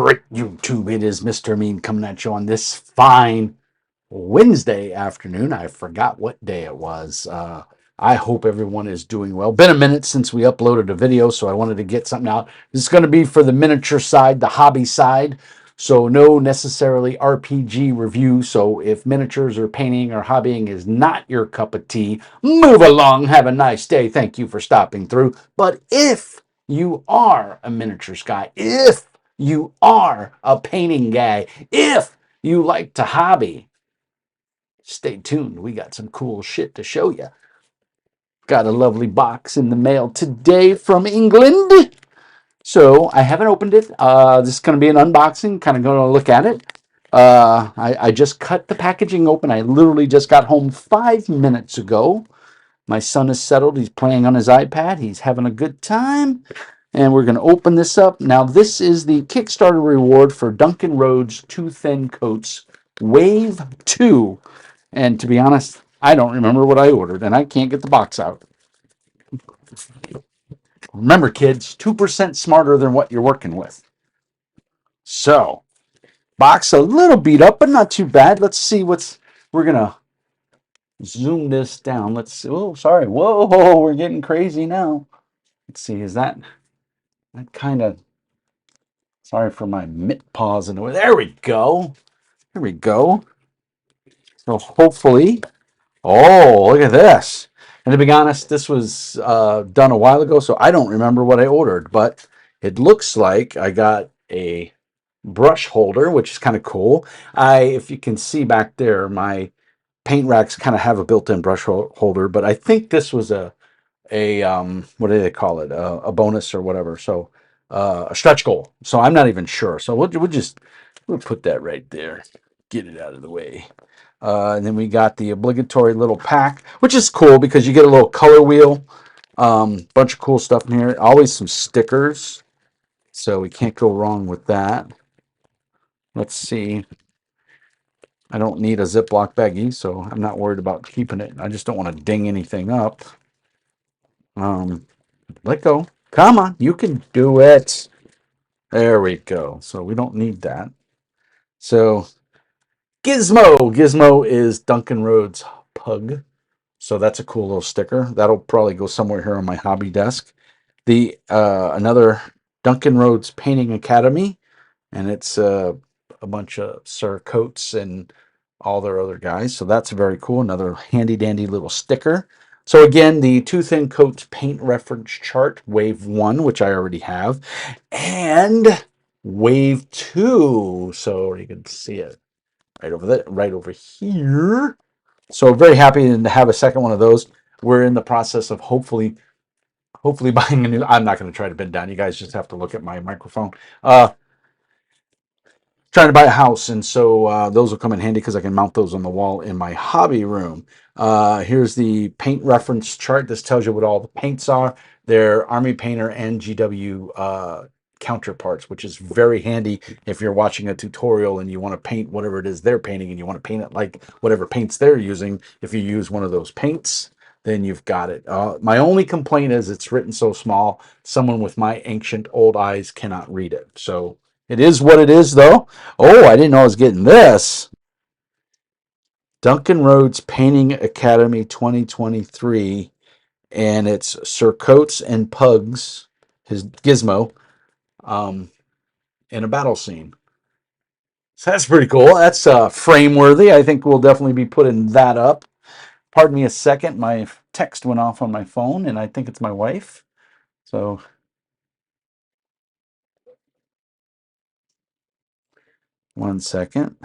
right, YouTube, it is Mr. Mean coming at you on this fine Wednesday afternoon. I forgot what day it was. I hope everyone is doing well. Been a minute since we uploaded a video, so I wanted to get something out. This is going to be for the miniature side, the hobby side. So no necessarily RPG review. So if miniatures or painting or hobbying is not your cup of tea, move along. Have a nice day. Thank you for stopping through. But if you are a miniatures guy, if you are a painting guy, if you like to hobby, stay tuned. We got some cool shit to show you. Got a lovely box in the mail today from England. So I haven't opened it. This is going to be an unboxing, kind of going to look at it. I just cut the packaging open. I literally just got home 5 minutes ago. My son is settled. He's playing on his iPad. He's having a good time. And we're going to open this up. Now, this is the Kickstarter reward for Duncan Rhodes Too Thin Coats Wave 2. And to be honest, I don't remember what I ordered, and I can't get the box out. Remember, kids, 2% smarter than what you're working with. So, box a little beat up, but not too bad. Let's see we're going to zoom this down. Let's see. Oh, sorry. Whoa, we're getting crazy now. Let's see. Is that kind of, sorry for my mitt paws in the way. There we go. There we go. So hopefully, oh, look at this. And to be honest, this was done a while ago, so I don't remember what I ordered, but it looks like I got a brush holder, which is kind of cool. If you can see back there, my paint racks kind of have a built-in brush holder, but I think this was a what do they call it? A bonus or whatever. So a stretch goal. So I'm not even sure. So we'll put that right there. Get it out of the way. And then we got the obligatory little pack, which is cool because you get a little color wheel, bunch of cool stuff in here. Always some stickers, so we can't go wrong with that. Let's see. I don't need a Ziploc baggie, so I'm not worried about keeping it. I just don't want to ding anything up. Let go. Come on, you can do it. There we go. So we don't need that. So Gizmo is Duncan Rhodes' pug. So that's a cool little sticker. That'll probably go somewhere here on my hobby desk. The another Duncan Rhodes Painting Academy, and it's a bunch of Sir Coates and all their other guys. So that's very cool. Another handy dandy little sticker. So again, the Too Thin Coats paint reference chart, Wave 1, which I already have, and Wave 2. So you can see it right over there, right over here. So very happy to have a second one of those. We're in the process of hopefully buying a new. I'm not going to try to bend down. You guys just have to look at my microphone. Trying to buy a house, and so those will come in handy because I can mount those on the wall in my hobby room. Here's the paint reference chart. This tells you what all the paints are. They're Army Painter and GW counterparts, which is very handy if you're watching a tutorial and you want to paint whatever it is they're painting and you want to paint it like whatever paints they're using. If you use one of those paints, then you've got it. My only complaint is it's written so small, someone with my ancient old eyes cannot read it. So it is what it is, though. Oh, I didn't know I was getting this. Duncan Rhodes Painting Academy 2023, and it's Sir Coates and Pugs, his Gizmo, in a battle scene. So that's pretty cool. That's frame worthy. I think we'll definitely be putting that up. Pardon me a second. My text went off on my phone, and I think it's my wife. So 1 second.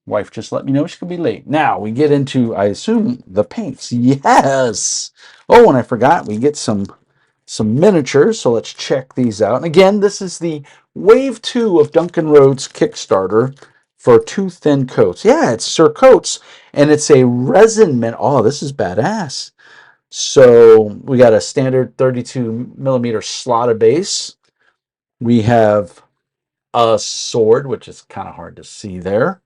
Wife just let me know she could be late. Now we get into, I assume, the paints. Yes. Oh, and I forgot, we get some miniatures, so let's check these out. And again, this is the Wave 2 of Duncan Rhodes Kickstarter for Too Thin Coats. Yeah, it's Sir Coates, and it's a resin mint. Oh, this is badass. So we got a standard 32 millimeter slotted base. We have a sword, which is kind of hard to see there.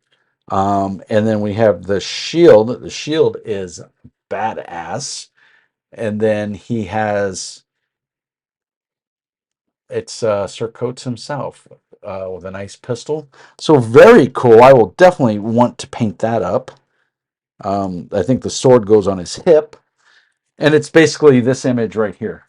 And then we have the shield. The shield is badass. And then he has it's Sir Coates himself with a nice pistol. So very cool. I will definitely want to paint that up. I think the sword goes on his hip, and it's basically this image right here.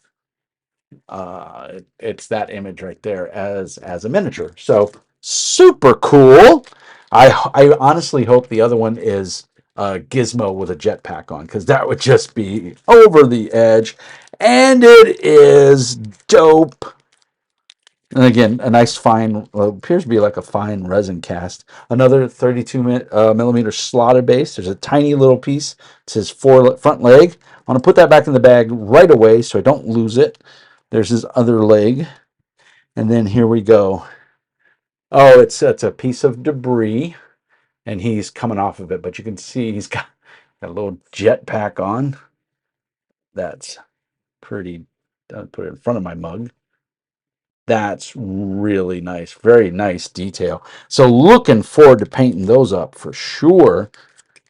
It's that image right there as a miniature. So super cool. I honestly hope the other one is Gizmo with a jetpack on, because that would just be over the edge. And it is dope. And again, a nice fine, well, appears to be like a fine resin cast. Another 32 millimeter slotted base. There's a tiny little piece. It says front leg. I want to put that back in the bag right away so I don't lose it. There's his other leg. And then here we go. Oh, it's a piece of debris, and he's coming off of it. But you can see he's got a little jetpack on. That's pretty. I'll put it in front of my mug. That's really nice. Very nice detail. So looking forward to painting those up for sure.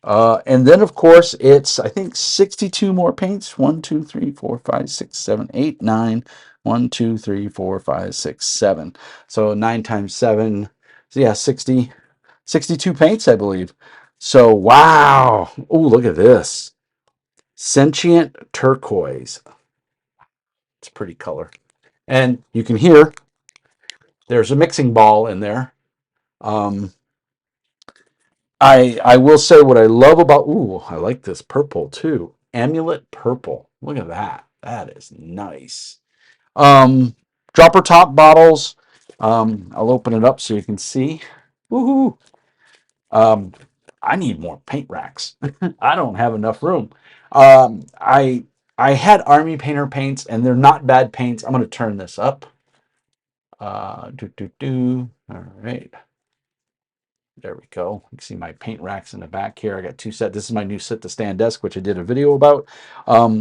And then, of course, it's, I think, 62 more paints. 1, 2, 3, 4, 5, 6, 7, 8, 9. 1, 2, 3, 4, 5, 6, 7. So 9 times 7. So yeah, 62 paints, I believe. So, wow. Oh, look at this. Sentient turquoise. It's a pretty color. And you can hear there's a mixing ball in there. I will say what I love about, ooh, I like this purple too. Amulet purple. Look at that. That is nice. Dropper top bottles. I'll open it up so you can see. Woohoo. I need more paint racks. I don't have enough room. I had Army Painter paints, and they're not bad paints. I'm going to turn this up. All right. There we go. You can see my paint racks in the back here. I got two sets. This is my new sit to stand desk, which I did a video about.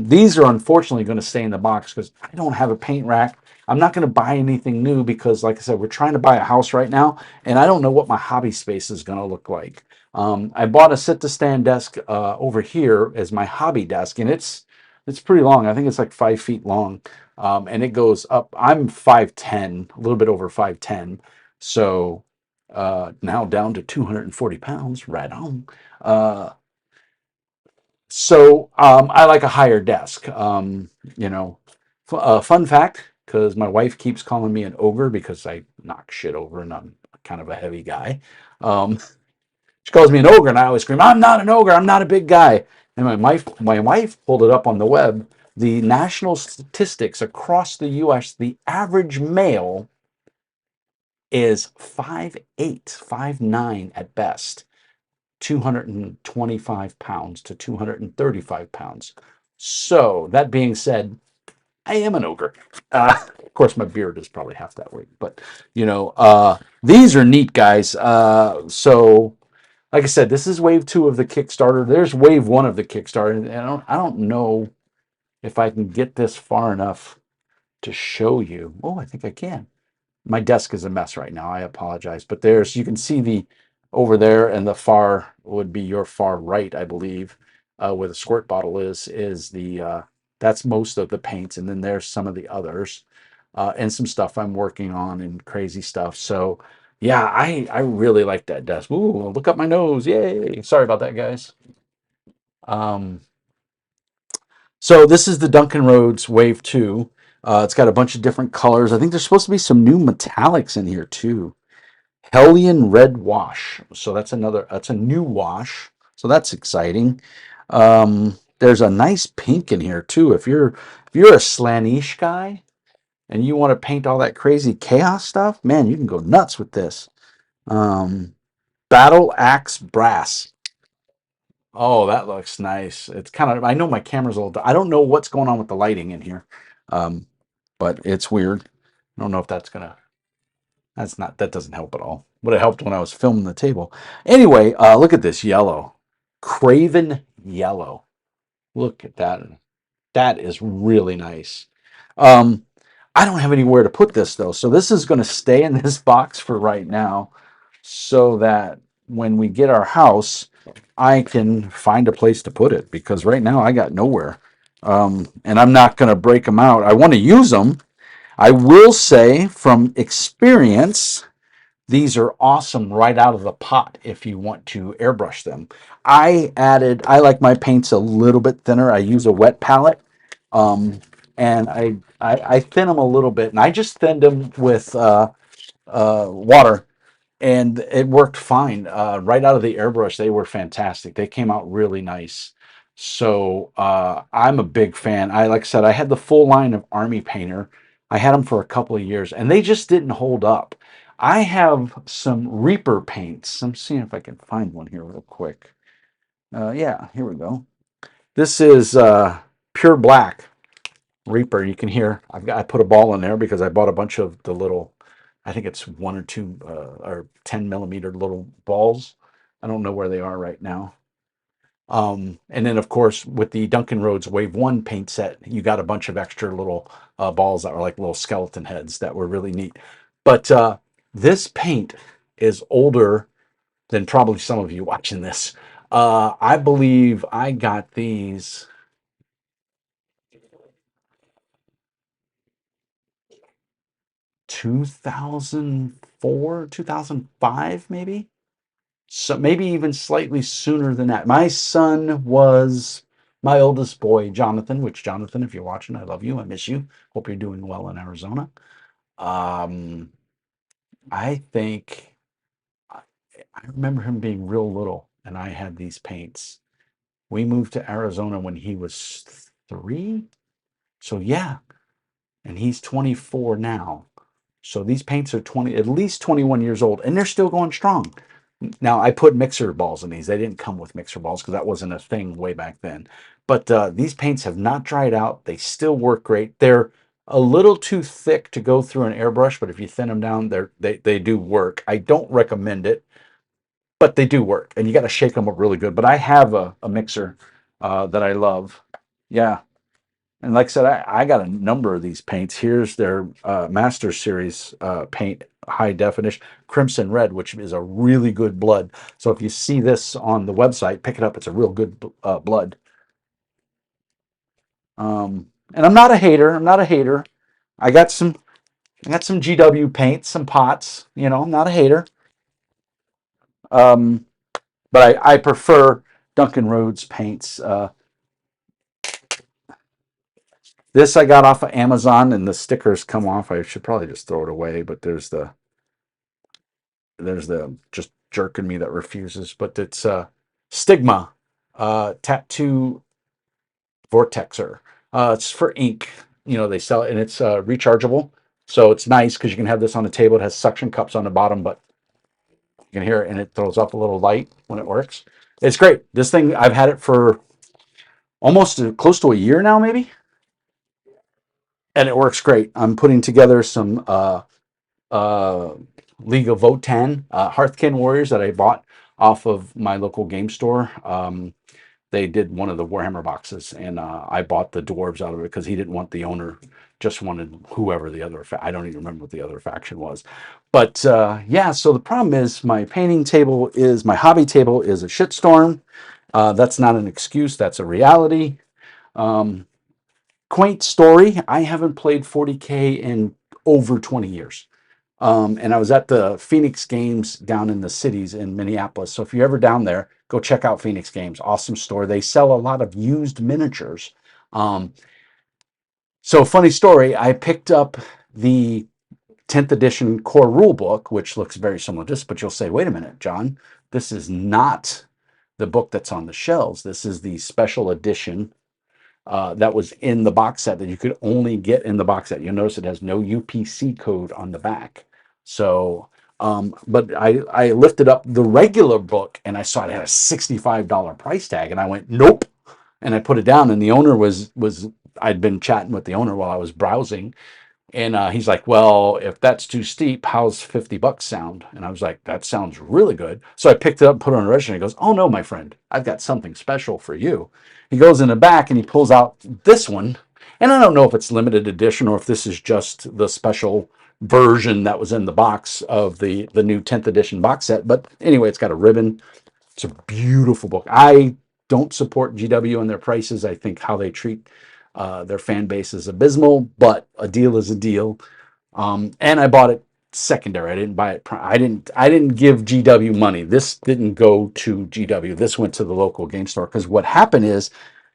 These are unfortunately going to stay in the box because I don't have a paint rack. I'm not going to buy anything new because, like I said, we're trying to buy a house right now, and I don't know what my hobby space is going to look like. I bought a sit to stand desk over here as my hobby desk, and it's pretty long. I think it's like 5 feet long, and it goes up. I'm 5'10", a little bit over 5'10", so. Now down to 240 pounds, right on. I like a higher desk. Fun fact, because my wife keeps calling me an ogre because I knock shit over and I'm kind of a heavy guy. She calls me an ogre, and I always scream, "I'm not an ogre. I'm not a big guy." And my wife pulled it up on the web. The national statistics across the U.S., the average male is 5'8", 5'9" at best, 225 pounds to 235 pounds. So that being said, I am an ogre. Of course, my beard is probably half that weight, but these are neat, guys. So, like I said, this is wave 2 of the Kickstarter. There's wave 1 of the Kickstarter, and I don't know if I can get this far enough to show you. Oh, I think I can. My desk is a mess right now. I apologize, but you can see the over there, and the far would be your far right, I believe, where the squirt bottle is the that's most of the paints, and then there's some of the others, and some stuff I'm working on and crazy stuff. So yeah, I really like that desk. Ooh, look up my nose. Yay. Sorry about that, guys. So this is the Duncan Rhodes Wave 2. It's got a bunch of different colors. I think there's supposed to be some new metallics in here too. Hellion Red Wash. So that's a new wash. So that's exciting. There's a nice pink in here too. If you're a Slaanesh guy and you want to paint all that crazy chaos stuff, man, you can go nuts with this. Battle Axe Brass. Oh, that looks nice. It's kind of, I know my camera's a little, I don't know what's going on with the lighting in here. But it's weird. I don't know if that doesn't help at all. Would have helped when I was filming the table. Anyway, look at this yellow. Craven yellow. Look at that. That is really nice. I don't have anywhere to put this though. So this is going to stay in this box for right now so that when we get our house, I can find a place to put it, because right now I got nowhere. And I'm not going to break them out. I want to use them. I will say from experience, these are awesome right out of the pot if you want to airbrush them. I like my paints a little bit thinner. I use a wet palette, um, and I thin them a little bit, and I just thinned them with water, and it worked fine. Right out of the airbrush, they were fantastic. They came out really nice. So I'm a big fan. Like I said, I had the full line of Army Painter. I had them for a couple of years, and they just didn't hold up. I have some Reaper paints. I'm seeing if I can find one here real quick. Yeah, here we go. This is pure black Reaper. You can hear I put a ball in there because I bought a bunch of the little, I think it's 1 or 2 or 10 millimeter little balls. I don't know where they are right now. And then of course with the Duncan Rhodes Wave 1 paint set, you got a bunch of extra little balls that were like little skeleton heads that were really neat. But this paint is older than probably some of you watching this. I believe I got these 2004, 2005, maybe. So maybe even slightly sooner than that. My son was my oldest boy, Jonathan, which, Jonathan, if you're watching, I love you. I miss you. Hope you're doing well in Arizona. Um, I think I remember him being real little, and I had these paints. We moved to Arizona when he was 3. So yeah, and he's 24 now. So these paints are at least 21 years old, and they're still going strong. Now, I put mixer balls in these. They didn't come with mixer balls because that wasn't a thing way back then. But these paints have not dried out. They still work great. They're a little too thick to go through an airbrush, but if you thin them down, they do work. I don't recommend it, but they do work, and you got to shake them up really good. But I have a mixer that I love. Yeah. And like I said, I got a number of these paints. Here's their Master Series paint, high definition, Crimson Red, which is a really good blood. So if you see this on the website, pick it up. It's a real good blood. And I'm not a hater. I'm not a hater. I got some GW paints, some pots. You know, I'm not a hater. Um, but I prefer Duncan Rhodes paints. This I got off of Amazon, and the stickers come off. I should probably just throw it away, but there's the just jerking me that refuses, but it's Stigma tattoo Vortexer. It's for ink. You know, they sell it, and it's rechargeable, so it's nice because you can have this on the table. It has suction cups on the bottom, but you can hear it, and it throws up a little light when it works. It's great. This thing, I've had it for almost close to a year now, maybe, and it works great. I'm putting together some uh, League of Votan Hearthkin Warriors that I bought off of my local game store. They did one of the Warhammer boxes, and I bought the dwarves out of it because he didn't want the owner, just wanted whoever the other. I don't even remember what the other faction was, but yeah. So the problem is my hobby table is a shitstorm. That's not an excuse. That's a reality. Um, Quaint story. I haven't played 40K in over 20 years. And I was at the Phoenix Games down in the cities in Minneapolis. So if you're ever down there, go check out Phoenix Games. Awesome store. They sell a lot of used miniatures. So funny story, I picked up the 10th edition core rule book, which looks very similar to this, but you'll say, wait a minute, John, this is not the book that's on the shelves. This is the special edition that was in the box set that you could only get in the box set. You'll notice it has no UPC code on the back. So, but I lifted up the regular book and I saw it had a $65 price tag, and I went, nope. And I put it down, and the owner I'd been chatting with the owner while I was browsing, and he's like, well, if that's too steep, how's $50 sound? And I was like, that sounds really good. So I picked it up, put it on the register, and he goes, oh no, my friend, I've got something special for you. He goes in the back and he pulls out this one. And I don't know if it's limited edition or if this is just the special version that was in the box of the new 10th edition box set. But anyway, it's got a ribbon. It's a beautiful book. I don't support GW and their prices. I think how they treat Their fan base is abysmal, but a deal is a deal. And I bought it secondary. I didn't buy it. I didn't give GW money. This didn't go to GW. This went to the local game store. Because what happened is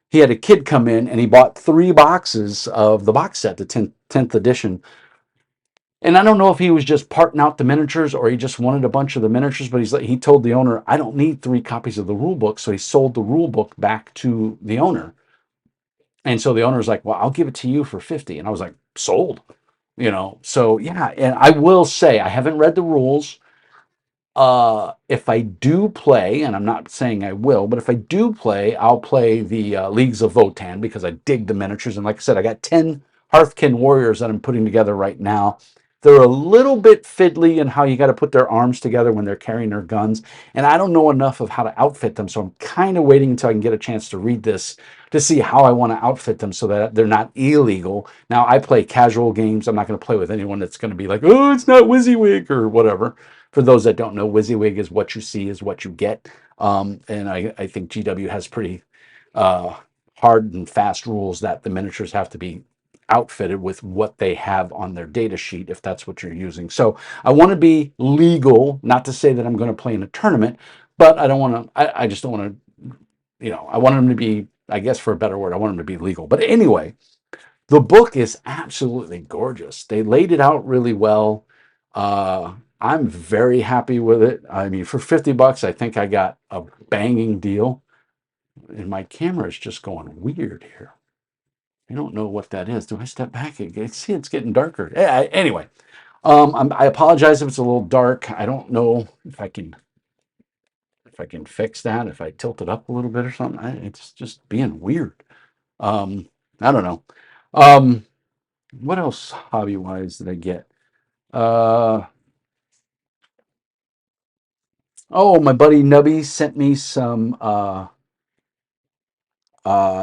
he had a kid come in and he bought 3 boxes of the box set, the 10th edition. And I don't know if he was just parting out the miniatures or he just wanted a bunch of the miniatures, but he told the owner, I don't need 3 copies of the rule book. So he sold the rule book back to the owner. And so the owner was like, well, I'll give it to you for 50. And I was like, sold. So yeah. And I will say, I haven't read the rules. If I do play, and I'm not saying I will, but if I do play, I'll play the Leagues of Votan because I dig the miniatures. And like I said, I got 10 Hearthkin warriors that I'm putting together right now. They're a little bit fiddly in how you got to put their arms together when they're carrying their guns. And I don't know enough of how to outfit them. So I'm kind of waiting until I can get a chance to read this to see how I want to outfit them so that they're not illegal. Now, I play casual games. I'm not going to play with anyone that's going to be like, oh, it's not WYSIWYG or whatever. For those that don't know, WYSIWYG is what you see is what you get. And I think GW has pretty hard and fast rules that the miniatures have to be outfitted with what they have on their data sheet, if that's what you're using. So I want to be legal, not to say that I'm going to play in a tournament, but I don't want to, I just don't want to, I want them to be, I guess for a better word, I want them to be legal. But anyway, the book is absolutely gorgeous. They laid it out really well. I'm very happy with it. I mean, for 50 bucks, I think I got a banging deal. And my camera is just going weird here. I don't know what that is. Do I step back? See, it's getting darker. Anyway, I apologize if it's a little dark. I don't know if I can fix that. If I tilt it up a little bit or something, it's just being weird. I don't know. What else hobby wise did I get? Oh, my buddy Nubby sent me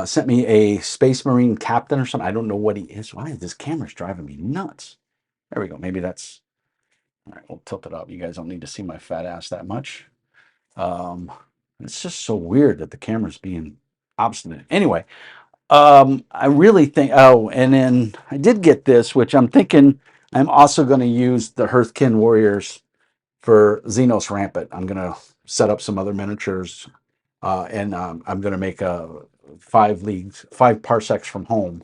sent me a Space Marine captain or something. I don't know what he is. Why is this camera's driving me nuts? There we go. Maybe that's all right. We'll tilt it up. You guys don't need to see my fat ass that much. It's just so weird that the camera's being obstinate. Anyway, I really think. Oh, and then I did get this, which I'm thinking I'm also going to use the Hearthkin Warriors for Xenos Rampant. I'm going to set up some other miniatures, and I'm going to make a 5 parsecs from home,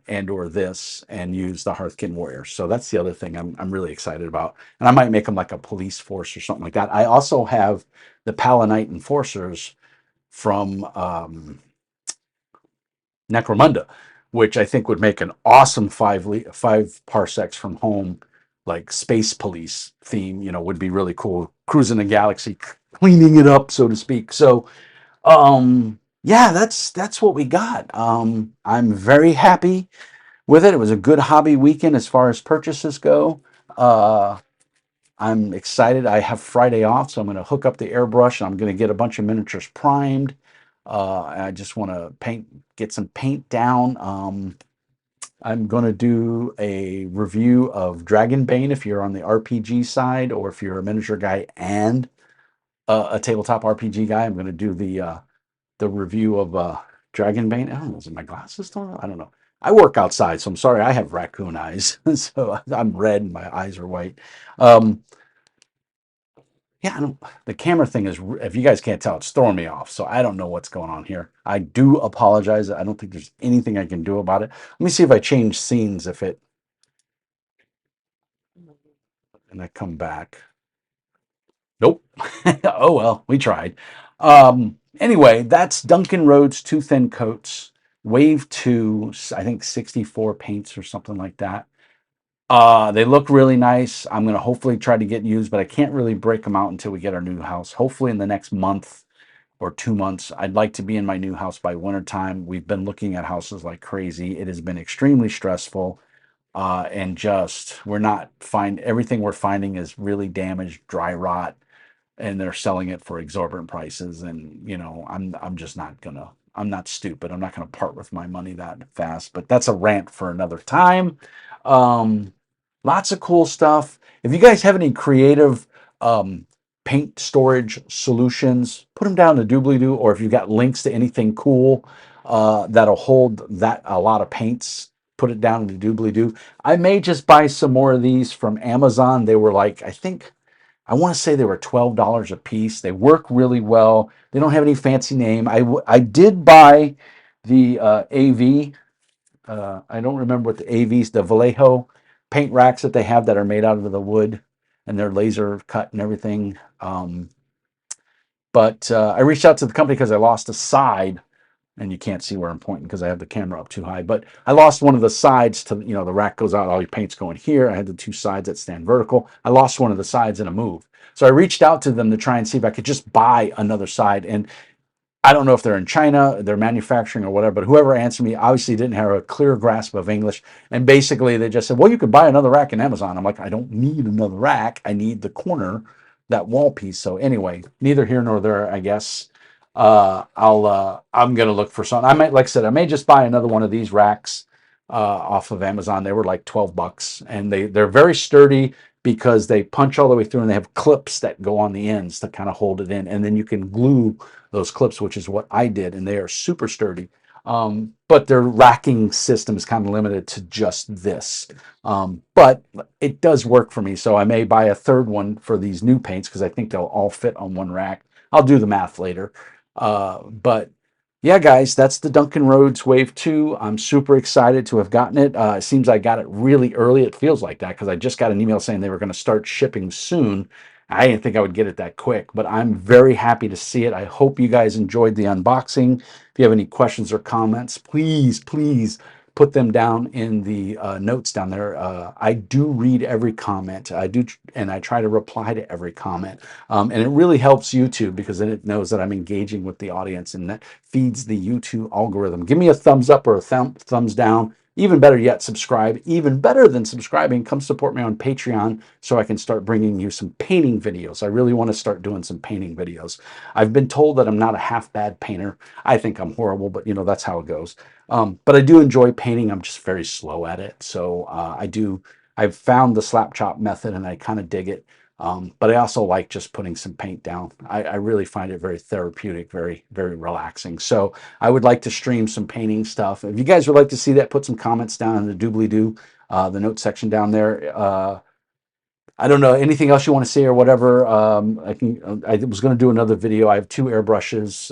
and or this, and use the Hearthkin Warriors. So that's the other thing I'm really excited about. And I might make them like a police force or something like that. I also have the Palanite Enforcers from Necromunda, which I think would make an awesome 5 parsecs from home, like space police theme. Would be really cool. Cruising the galaxy, cleaning it up, so to speak. So, yeah, that's what we got. I'm very happy with it. It was a good hobby weekend as far as purchases go. I'm excited. I have Friday off, so I'm going to hook up the airbrush. I'm going to get a bunch of miniatures primed. I just want to get some paint down. I'm going to do a review of Dragonbane if you're on the RPG side, or if you're a miniature guy and a tabletop RPG guy. I'm going to do the review of Dragonbane. I don't know. Is it my glasses still? I don't know. I work outside, so I'm sorry. I have raccoon eyes, so I'm red and my eyes are white. Yeah, the camera thing is, if you guys can't tell, it's throwing me off. So I don't know what's going on here. I do apologize. I don't think there's anything I can do about it. Let me see if I change scenes, and I come back. Nope. Oh, well, we tried. Anyway, that's Duncan Rhodes Two Thin Coats, Wave 2, I think 64 paints or something like that. They look really nice. I'm going to hopefully try to get used, but I can't really break them out until we get our new house. Hopefully in the next month or 2 months. I'd like to be in my new house by winter time. We've been looking at houses like crazy. It has been extremely stressful. And just, everything we're finding is really damaged, dry rot, and they're selling it for exorbitant prices. And, I'm just not gonna, I'm not stupid. I'm not gonna part with my money that fast, but that's a rant for another time. Lots of cool stuff. If you guys have any creative paint storage solutions, put them down in the doobly-doo, or if you've got links to anything cool, that'll hold that a lot of paints, put it down in the doobly-doo. I may just buy some more of these from Amazon. They were like, I want to say they were $12 a piece. They work really well. They don't have any fancy name. I did buy the AV. I don't remember what the AVs, the Vallejo paint racks that they have that are made out of the wood and they're laser cut and everything. But I reached out to the company because I lost a side, and you can't see where I'm pointing because I have the camera up too high. But I lost one of the sides to, the rack goes out, all your paint's going here. I had the two sides that stand vertical. I lost one of the sides in a move. So I reached out to them to try and see if I could just buy another side. And I don't know if they're in China, they're manufacturing or whatever, but whoever answered me obviously didn't have a clear grasp of English. And basically they just said, well, you could buy another rack in Amazon. I'm like, I don't need another rack. I need the corner, that wall piece. So anyway, neither here nor there, I guess. I'm going to look for some. I might, like I said, I may just buy another one of these racks off of Amazon. They were like 12 bucks and they're very sturdy because they punch all the way through and they have clips that go on the ends to kind of hold it in. And then you can glue those clips, which is what I did, and they are super sturdy. But their racking system is kind of limited to just this. But it does work for me, so I may buy a third one for these new paints because I think they'll all fit on one rack. I'll do the math later. But yeah, guys, that's the Duncan Rhodes Wave 2. I'm super excited to have gotten it. It seems I got it really early. It feels like that because I just got an email saying they were going to start shipping soon. I didn't think I would get it that quick, but I'm very happy to see it. I hope you guys enjoyed the unboxing. If you have any questions or comments, please put them down in the notes down there. I do read every comment. I do, and I try to reply to every comment. And it really helps YouTube because then it knows that I'm engaging with the audience and that feeds the YouTube algorithm. Give me a thumbs up or a thumbs down. Even better yet, subscribe. Even better than subscribing, come support me on Patreon so I can start bringing you some painting videos. I really want to start doing some painting videos. I've been told that I'm not a half bad painter. I think I'm horrible, but that's how it goes. But I do enjoy painting. I'm just very slow at it. So I've found the slap chop method and I kind of dig it. But I also like just putting some paint down. I really find it very therapeutic, very, very relaxing. So I would like to stream some painting stuff. If you guys would like to see that, put some comments down in the doobly-doo, the note section down there. I don't know, anything else you want to say or whatever. I was going to do another video. I have two airbrushes,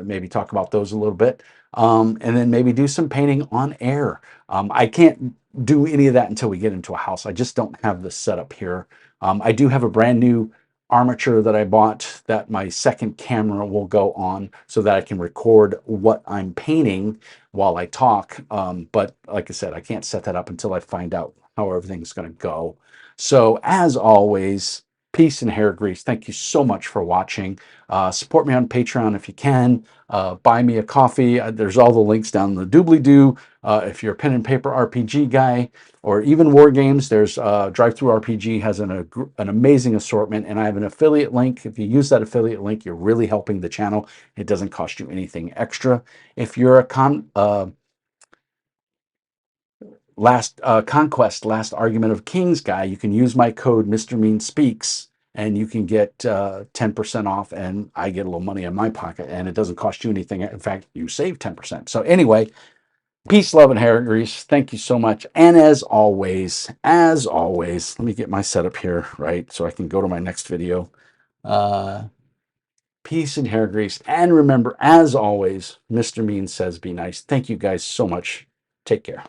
maybe talk about those a little bit. And then maybe do some painting on air. I can't do any of that until we get into a house. I just don't have the setup here. I do have a brand new armature that I bought that my second camera will go on so that I can record what I'm painting while I talk. But like I said, I can't set that up until I find out how everything's going to go. So as always, peace and hair grease. Thank you so much for watching. Support me on Patreon if you can. Buy me a coffee. There's all the links down in the doobly-doo. If you're a pen and paper RPG guy or even war games, there's Drive-Thru RPG has an amazing assortment, and I have an affiliate link. If you use that affiliate link, you're really helping the channel. It doesn't cost you anything extra. If you're a Conquest, Last Argument of Kings guy, you can use my code Mr. Mean Speaks, and you can get 10% off, and I get a little money in my pocket, and it doesn't cost you anything. In fact, you save 10%. So anyway, peace, love, and hair grease. Thank you so much. And as always, let me get my setup here, right, so I can go to my next video. Peace and hair grease. And remember, as always, Mr. Mean says be nice. Thank you guys so much. Take care.